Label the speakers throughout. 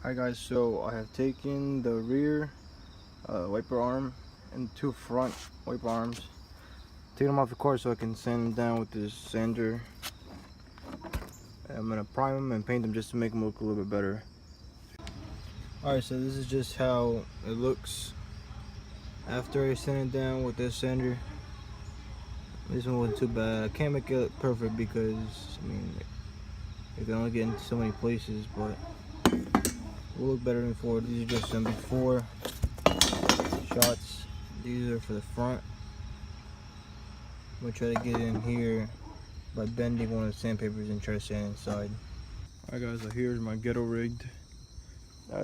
Speaker 1: Hi guys, so I have taken the rear wiper arm and two front wiper arms, taken them off the car so I can sand them down with this sander. I'm gonna prime them and paint them just to make them look a little bit better. Alright, so this is just how it looks after I sand it down with this sander. This one wasn't too bad. I can't make it look perfect because I mean you can only get into so many places, but it will look better than before. These are just some before shots. These are for the front. I'm gonna try to get in here by bending one of the sandpapers and try to sand inside. Alright guys, so here's my ghetto rigged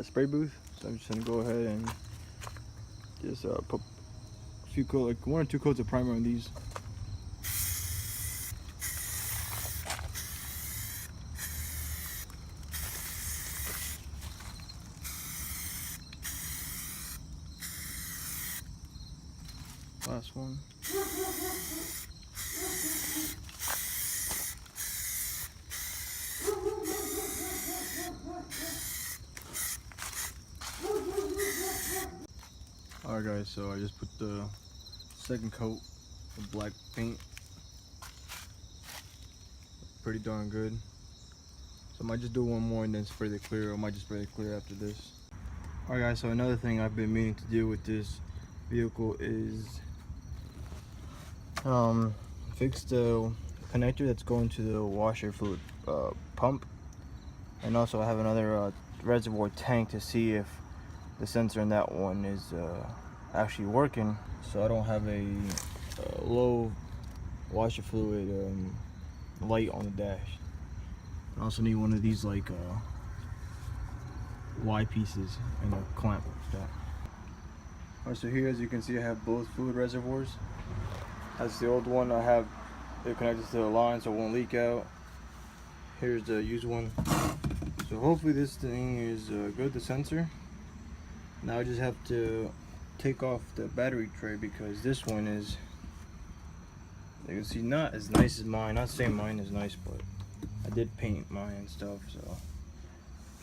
Speaker 1: spray booth. So I'm just gonna go ahead and just put a few coat, like 1 or 2 coats of primer on these. Last one. Alright guys, so I just put the second coat of black paint. Pretty darn good. So I might just do one more and then spray the clear, or I might just spray the clear after this. Alright guys, so another thing I've been meaning to do with this vehicle is fix the connector that's going to the washer fluid pump, and also I have another reservoir tank to see if the sensor in that one is actually working, so I don't have a low washer fluid light on the dash. I also need one of these like Y pieces and a clamp like that. Alright, so here as you can see I have both fluid reservoirs. That's the old one. I have it connected to the line so it won't leak out. Here's the used one. So hopefully this thing is good, the sensor. Now I just have to take off the battery tray because this one is, you can see, not as nice as mine. Not saying mine is nice, but I did paint mine and stuff. So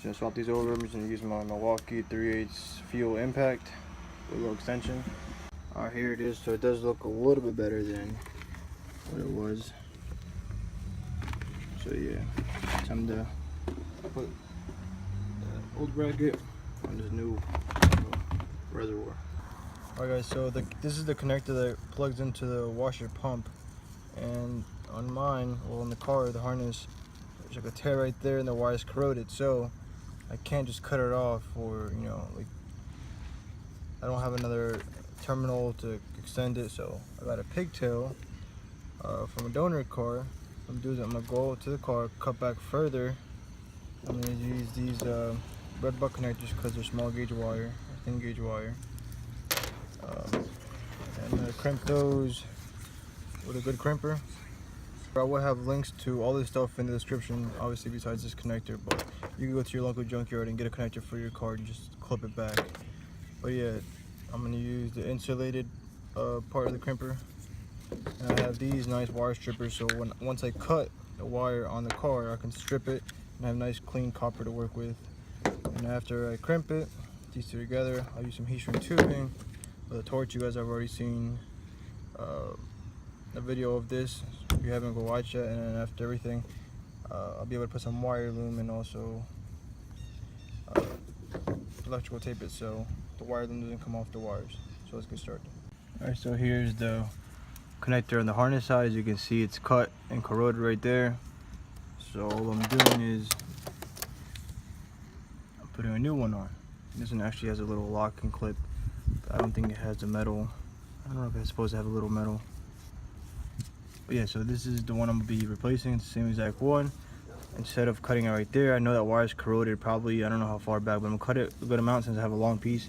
Speaker 1: just swap these over. I'm just gonna use my Milwaukee 3/8 fuel impact with a little extension. Alright, here it is. So it does look a little bit better than what it was. So yeah, time to put the old bracket on this new reservoir. Alright guys, so this is the connector that plugs into the washer pump, and on mine, well, in the car, the harness, there's like a tear right there and the wire's corroded, so I can't just cut it off, or you know, like I don't have another terminal to extend it, so I got a pigtail from a donor car. What I'm doing is I'm gonna go to the car, cut back further. I'm gonna use these red butt connectors because they're small gauge wire, thin gauge wire. And I'm gonna crimp those with a good crimper. I will have links to all this stuff in the description, obviously besides this connector, but you can go to your local junkyard and get a connector for your car and just clip it back. But yeah, I'm going to use the insulated part of the crimper. And I have these nice wire strippers, so once I cut the wire on the car, I can strip it and have nice clean copper to work with. And after I crimp it, these two together, I'll use some heat shrink tubing with a torch. You guys have already seen a video of this. If you haven't, go watch that. And then after everything, I'll be able to put some wire loom and also electrical tape it so the wire loom doesn't come off the wires. So let's get started. Alright, so here's the connector on the harness side. As you can see, it's cut and corroded right there. So all I'm doing is I'm putting a new one on. This one actually has a little locking clip. I don't think it has a metal. I don't know if it's supposed to have a little metal. But yeah, so this is the one I'm gonna be replacing. It's the same exact one. Instead of cutting it right there, I know that wire's corroded probably, I don't know how far back, but I'm gonna cut it a good amount since I have a long piece,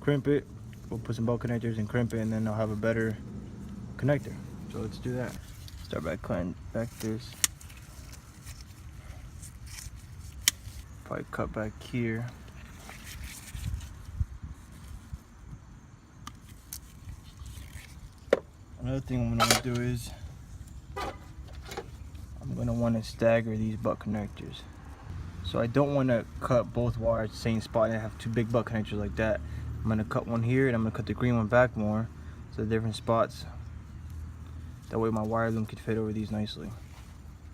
Speaker 1: crimp it, we'll put some bolt connectors and crimp it, and then I'll have a better connector. So let's do that. Start by cutting back this. Probably cut back here. Another thing I'm gonna do is I'm gonna want to stagger these butt connectors. So I don't want to cut both wires the same spot and have two big butt connectors like that. I'm going to cut one here and I'm going to cut the green one back more, so the different spots. That way my wire loom could fit over these nicely.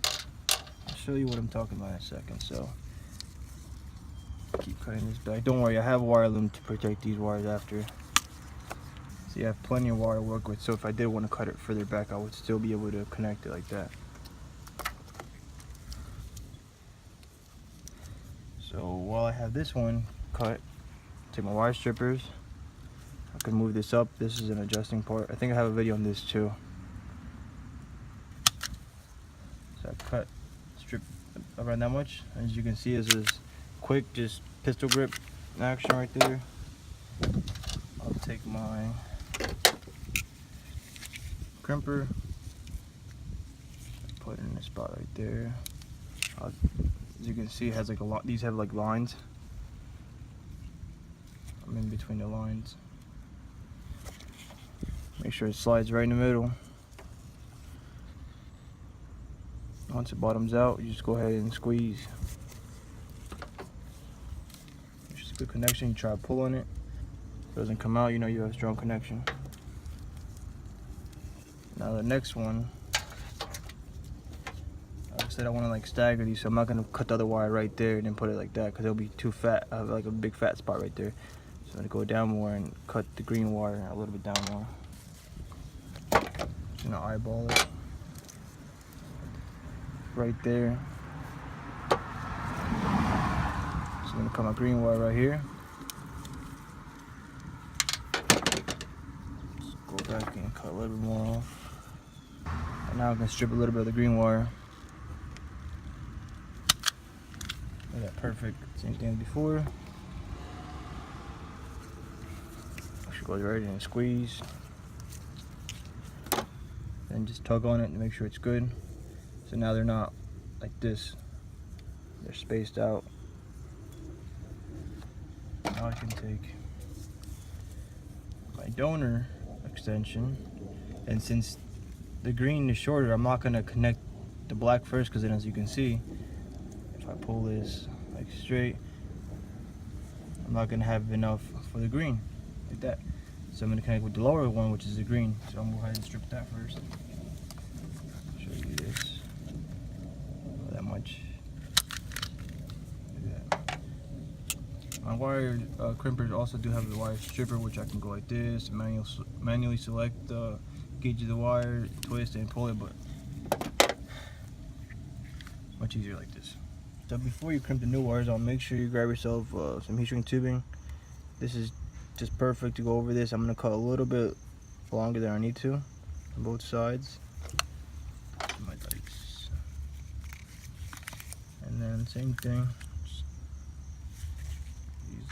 Speaker 1: I'll show you what I'm talking about in a second. So keep cutting this back. Don't worry, I have wire loom to protect these wires after. So you have plenty of wire to work with, so if I did want to cut it further back, I would still be able to connect it like that. So while I have this one cut, take my wire strippers. I can move this up. This is an adjusting part. I think I have a video on this too. So I cut, strip around that much. As you can see, this is quick, just pistol grip action right there. I'll take my crimper, put it in the spot right there. As you can see, it has like a lot. These have like lines. I'm in between the lines. Make sure it slides right in the middle. Once it bottoms out, you just go ahead and squeeze. It's just a good connection. You try to pull on it. If it doesn't come out, you know you have a strong connection. Now the next one, like I said, I want to like stagger these, so I'm not going to cut the other wire right there and then put it like that because it'll be too fat. I have like a big fat spot right there. So I'm going to go down more and cut the green wire a little bit down more. Just going to eyeball it right there. So I'm going to cut my green wire right here. Just go back and cut a little bit more off. And now I'm going to strip a little bit of the green wire. Look at that, perfect. Same thing as before. Actually goes right in and squeeze. Then just tug on it to make sure it's good. So now they're not like this. They're spaced out. Now I can take my donor extension, and since the green is shorter, I'm not going to connect the black first, because then as you can see, if I pull this like straight, I'm not going to have enough for the green like that. So I'm going to connect with the lower one, which is the green. So I'm going to go ahead and strip that first. Show you this. Not that much. Like that. My wire crimpers also do have the wire stripper, which I can go like this, manually select the gauge of the wire, twist and pull it, but much easier like this. So before you crimp the new wires, I'll make sure you grab yourself some heat shrink tubing. This is just perfect to go over this. I'm going to cut a little bit longer than I need to on both sides. My lights. And then same thing. Just use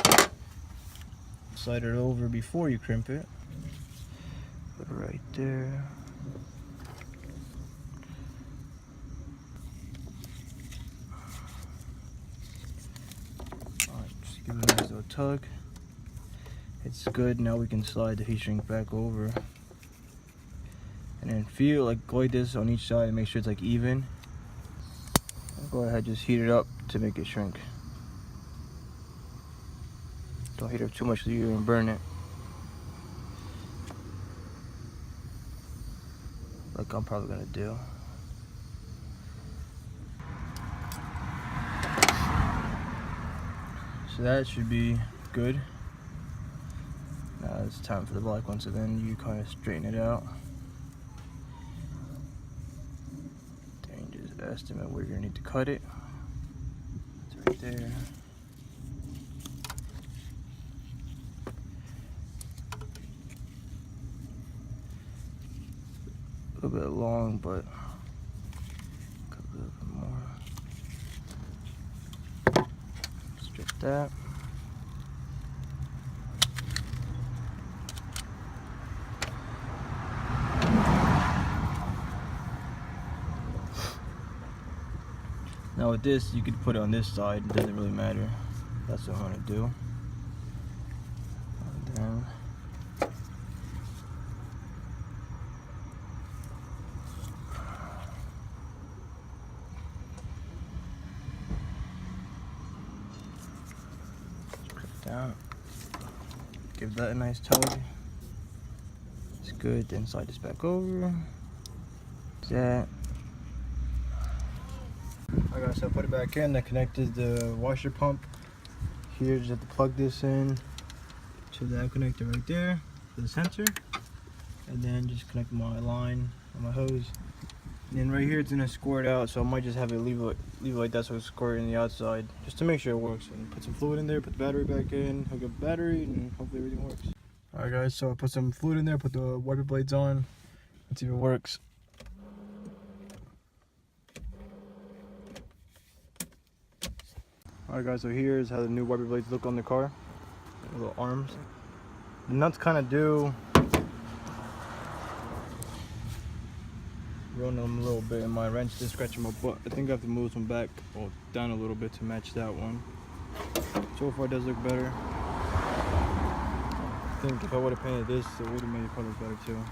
Speaker 1: that. Slide it over before you crimp it. Put it right there. Just give it a nice little tug. It's good. Now we can slide the heat shrink back over. And then feel like go like this on each side and make sure it's like even. And go ahead, just heat it up to make it shrink. Don't heat it up too much so you're gonna burn it. Like I'm probably gonna do. So that should be good. Now it's time for the black one, so then you kind of straighten it out. Then you just estimate where you're gonna need to cut it. It's right there. A little bit long, but cut a little bit more. Strip that. Now with this, you could put it on this side. It doesn't really matter. That's what I'm gonna do. And then out. Give that a nice tug. It's good. Then slide this back over. That. Alright guys, so I put it back in. I connected the washer pump. Here, just have to plug this in to that connector right there for the sensor. And then just connect my line on my hose. And then right here it's gonna squirt out, so I might just have it leave it like that so it's squirting on the outside, just to make sure it works. And put some fluid in there, put the battery back in, hook up the battery, and hopefully everything works. Alright guys, so I put some fluid in there, put the wiper blades on. Let's see if it works. Alright guys, so here's how the new wiper blades look on the car. The little arms. The nuts kind of do ruin them a little bit, and my wrench is scratching my butt. I think I have to move some back or down a little bit to match that one. So far it does look better. I think if I would have painted this, it would have made it color better too.